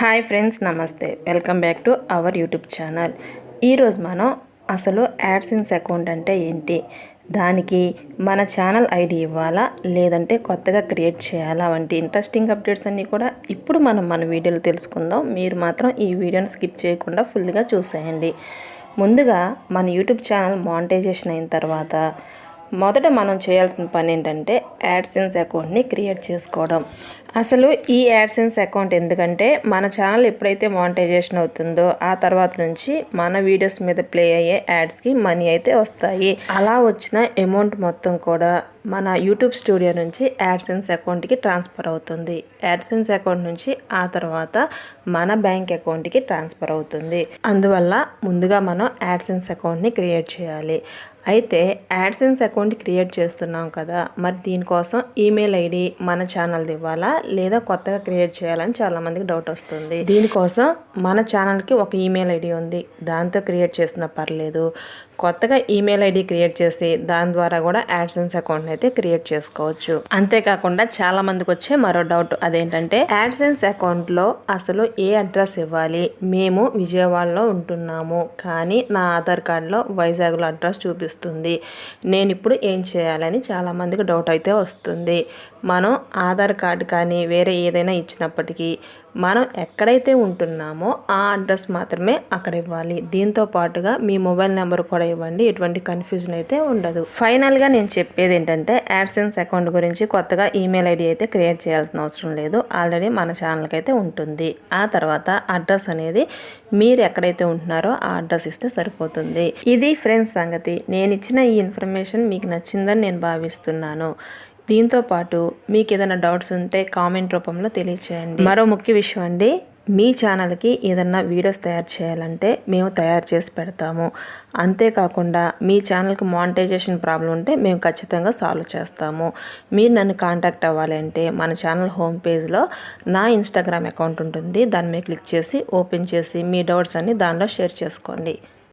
Hi friends, నమస్తే. Welcome back to our YouTube channel. ఈరోజు మనం అసలు యాడ్సెన్స్ అకౌంట్ అంటే ఏంటి, దానికి మన ఛానల్ ఐడి ఇవ్వాలా లేదంటే కొత్తగా క్రియేట్ చేయాలా వంటి ఇంట్రెస్టింగ్ అప్డేట్స్ అన్నీ కూడా ఇప్పుడు మన వీడియోలో తెలుసుకుందాం. మీరు మాత్రం ఈ వీడియోని స్కిప్ చేయకుండా ఫుల్గా చూసేయండి. ముందుగా మన యూట్యూబ్ ఛానల్ మానిటైజేషన్ అయిన తర్వాత మొదట మనం చేయాల్సిన పని ఏంటంటే యాడ్సెన్స్ అకౌంట్ని క్రియేట్ చేసుకోవడం. అసలు ఈ యాడ్సెన్స్ అకౌంట్ ఎందుకంటే మన ఛానల్ ఎప్పుడైతే మానిటైజేషన్ అవుతుందో ఆ తర్వాత నుంచి మన వీడియోస్ మీద ప్లే అయ్యే యాడ్స్కి మనీ అయితే వస్తాయి. అలా వచ్చిన అమౌంట్ మొత్తం కూడా మన యూట్యూబ్ స్టూడియో నుంచి యాడ్సెన్స్ అకౌంట్కి ట్రాన్స్ఫర్ అవుతుంది. యాడ్సెన్స్ అకౌంట్ నుంచి ఆ తర్వాత మన బ్యాంక్ అకౌంట్కి ట్రాన్స్ఫర్ అవుతుంది. అందువల్ల ముందుగా మనం యాడ్సెన్స్ అకౌంట్ని క్రియేట్ చేయాలి. అయితే యాడ్సెన్స్ అకౌంట్ క్రియేట్ చేస్తున్నాం కదా, మరి దీనికోసం ఈమెయిల్ ఐడి మన ఛానల్ది ఇవ్వాలా లేదా కొత్తగా క్రియేట్ చేయాలని చాలామందికి డౌట్ వస్తుంది. దీనికోసం మన ఛానల్కి ఒక ఈమెయిల్ ఐడి ఉంది, దాంతో క్రియేట్ చేసినా పర్లేదు. కొత్తగా ఈమెయిల్ ఐడి క్రియేట్ చేసి దాని ద్వారా కూడా యాడ్సెన్స్ అకౌంట్ని అయితే క్రియేట్ చేసుకోవచ్చు. అంతేకాకుండా చాలామందికి వచ్చే మరో డౌట్ అదేంటంటే యాడ్సెన్స్ అకౌంట్లో అసలు ఏ అడ్రస్ ఇవ్వాలి, మేము విజయవాడలో ఉంటున్నాము కానీ నా ఆధార్ కార్డులో వైజాగ్లో అడ్రస్ చూపిస్తుంది, నేను ఇప్పుడు ఏం చేయాలని చాలామందికి డౌట్ అయితే వస్తుంది. మనం ఆధార్ కార్డు కానీ వేరే ఏదైనా ఇచ్చినప్పటికీ మనం ఎక్కడైతే ఉంటున్నామో ఆ అడ్రస్ మాత్రమే అక్కడ ఇవ్వాలి. దీంతో పాటుగా మీ మొబైల్ నెంబర్ కూడా ఇవ్వండి, ఎటువంటి కన్ఫ్యూజన్ అయితే ఉండదు. ఫైనల్గా నేను చెప్పేది ఏంటంటే యాడ్సెన్స్ అకౌంట్ గురించి కొత్తగా ఈమెయిల్ ఐడి అయితే క్రియేట్ చేయాల్సిన అవసరం లేదు, ఆల్రెడీ మన ఛానల్కి అయితే ఉంటుంది. ఆ తర్వాత అడ్రస్ అనేది మీరు ఎక్కడైతే ఉంటున్నారో ఆ అడ్రస్ ఇస్తే సరిపోతుంది. ఇది ఫ్రెండ్స్ సంగతి. నేను ఇచ్చిన ఈ ఇన్ఫర్మేషన్ మీకు నచ్చిందని నేను భావిస్తున్నాను. దీంతో పాటు మీకు ఏదైనా డౌట్స్ ఉంటే కామెంట్ రూపంలో తెలియచేయండి. మరో ముఖ్య విషయం అండి, మీ ఛానల్కి ఏదన్నా వీడియోస్ తయారు చేయాలంటే మేము తయారు చేసి పెడతాము. అంతేకాకుండా మీ ఛానల్కి మానిటైజేషన్ ప్రాబ్లం ఉంటే మేము ఖచ్చితంగా సాల్వ్ చేస్తాము. మీరు నన్ను కాంటాక్ట్ అవ్వాలి అంటే మన ఛానల్ హోమ్ పేజ్లో నా ఇన్స్టాగ్రామ్ అకౌంట్ ఉంటుంది, దాని మీద క్లిక్ చేసి ఓపెన్ చేసి మీ డౌట్స్ అన్ని దానిలో షేర్ చేసుకోండి.